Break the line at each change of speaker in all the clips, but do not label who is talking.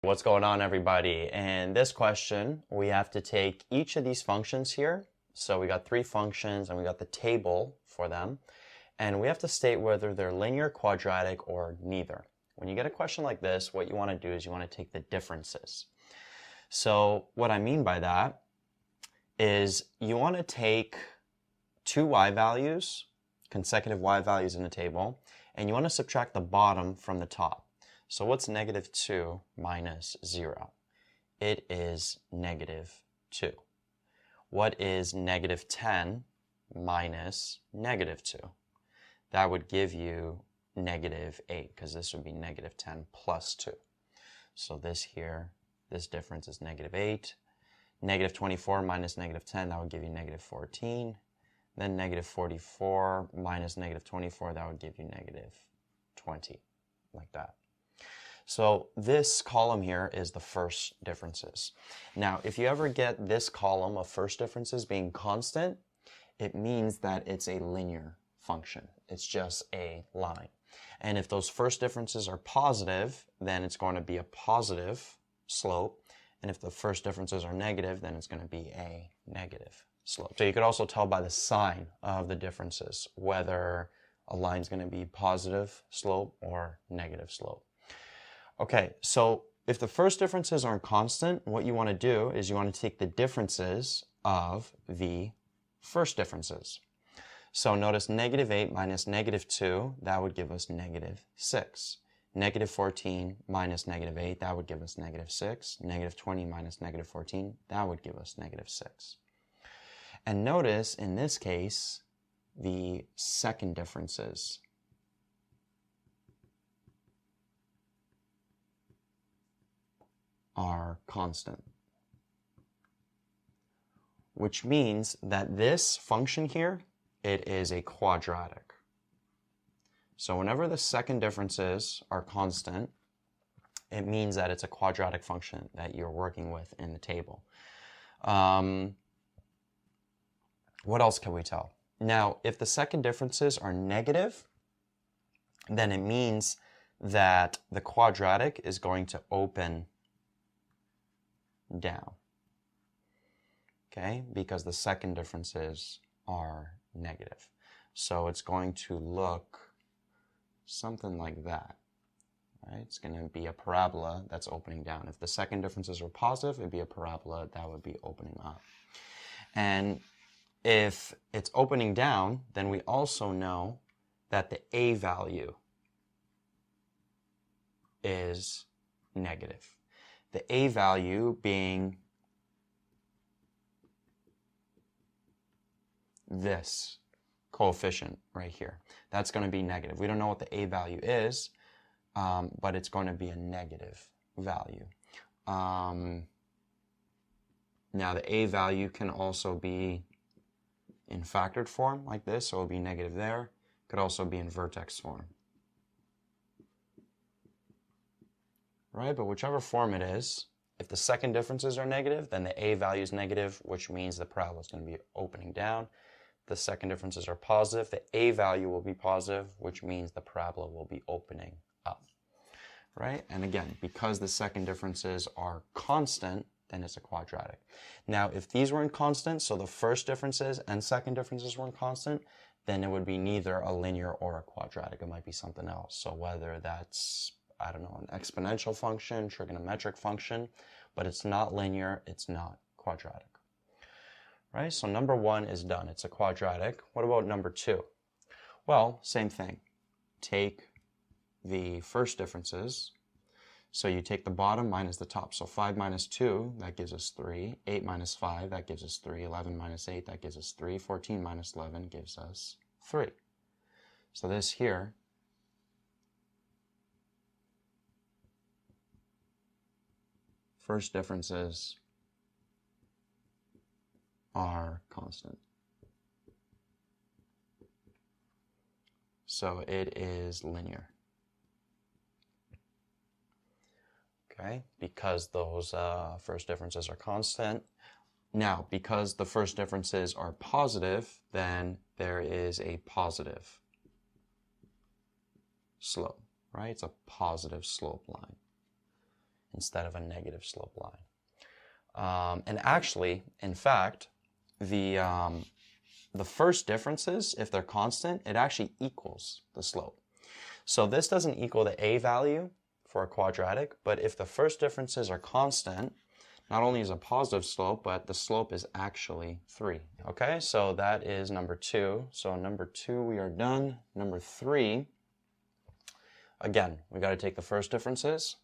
What's going on, everybody? In this question, we have to take each of these functions here. So we got three functions and we got the table for them. And we have to state whether they're linear, quadratic, or neither. When you get a question like this, what you want to do is you want to take the differences. So what I mean by that is you want to take two y values, consecutive y values in the table, and you want to subtract the bottom from the top. So what's negative 2 minus 0? It is negative 2. What is negative 10 minus negative 2? That would give you negative 8, because this would be negative 10 plus 2. So this here, this difference is negative 8. Negative 24 minus negative 10, that would give you negative 14. Then negative 44 minus negative 24, that would give you negative 20, like that. So this column here is the first differences. Now, if you ever get this column of first differences being constant, it means that it's a linear function. It's just a line. And if those first differences are positive, then it's going to be a positive slope. And if the first differences are negative, then it's going to be a negative slope. So you could also tell by the sign of the differences whether a line is going to be positive slope or negative slope. Okay, so if the first differences aren't constant, what you want to do is you want to take the differences of the first differences. So notice negative 8 minus negative 2, that would give us negative 6. Negative 14 minus negative 8, that would give us negative 6. Negative 20 minus negative 14, that would give us negative 6. And notice in this case, the second differences are constant, which means that this function here, it is a quadratic. So whenever the second differences are constant, it means that it's a quadratic function that you're working with in the table. What else can we tell? Now, if the second differences are negative, then it means that the quadratic is going to open down, okay, because the second differences are negative. So it's going to look something like that, right? It's going to be a parabola that's opening down. If the second differences were positive, it'd be a parabola that would be opening up. And if it's opening down, then we also know that the a value is negative. The a value being this coefficient right here. That's going to be negative. We don't know what the a value is, but it's going to be a negative value. Now the a value can also be in factored form like this, so it'll be negative there. Could also be in vertex form. Right, but whichever form it is, if the second differences are negative, then the a value is negative, which means the parabola is going to be opening down. If the second differences are positive, the a value will be positive, which means the parabola will be opening up. Right, and again, because the second differences are constant, then it's a quadratic. Now, if these weren't constant, so the first differences and second differences weren't constant, then it would be neither a linear or a quadratic. It might be something else. So whether that's, I don't know, an exponential function, trigonometric function, but it's not linear, it's not quadratic. Right? So number 1 is done. It's a quadratic. What about number 2? Well, same thing. Take the first differences. So you take the bottom minus the top. So 5 minus 2, that gives us 3. 8 minus 5, that gives us 3. 11 minus 8, that gives us 3. 14 minus 11 gives us 3. So this here first differences are constant. So it is linear. Okay, because those first differences are constant. Now, because the first differences are positive, then there is a positive slope, right? It's a positive slope line. instead of a negative slope line. And actually, in fact, the first differences, if they're constant, it actually equals the slope. So this doesn't equal the a value for a quadratic, but if the first differences are constant, not only is a positive slope, but the slope is actually 3. Okay, so that is number 2. So number 2, we are done. Number 3, again, we got to take the first differences.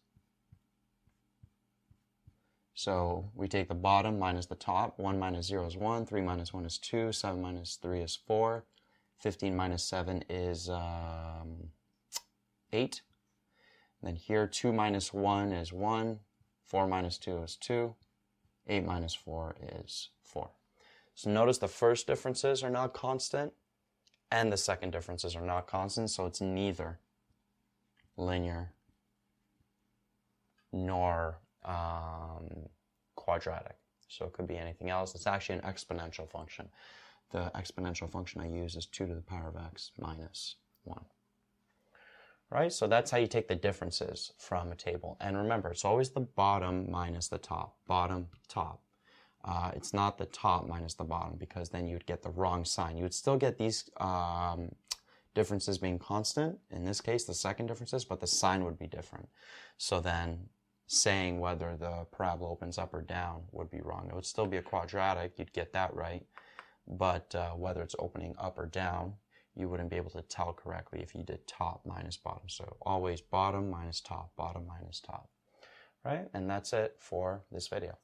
So we take the bottom minus the top. 1 minus 0 is 1, 3 minus 1 is 2, 7 minus 3 is 4, 15 minus 7 is 8. And then here, 2 minus 1 is 1, 4 minus 2 is 2, 8 minus 4 is 4. So notice the first differences are not constant, and the second differences are not constant, so it's neither linear nor quadratic. So it could be anything else. It's actually an exponential function. The exponential function I use is 2 to the power of x minus 1. Right? So that's how you take the differences from a table. And remember, it's always the bottom minus the top. Bottom, top. It's not the top minus the bottom, because then you'd get the wrong sign. You would still get these differences being constant, in this case the second differences, but the sign would be different. So then saying whether the parabola opens up or down would be wrong. It would still be a quadratic, you'd get that right, but whether it's opening up or down, you wouldn't be able to tell correctly if you did top minus bottom. So always bottom minus top, right? And that's it for this video.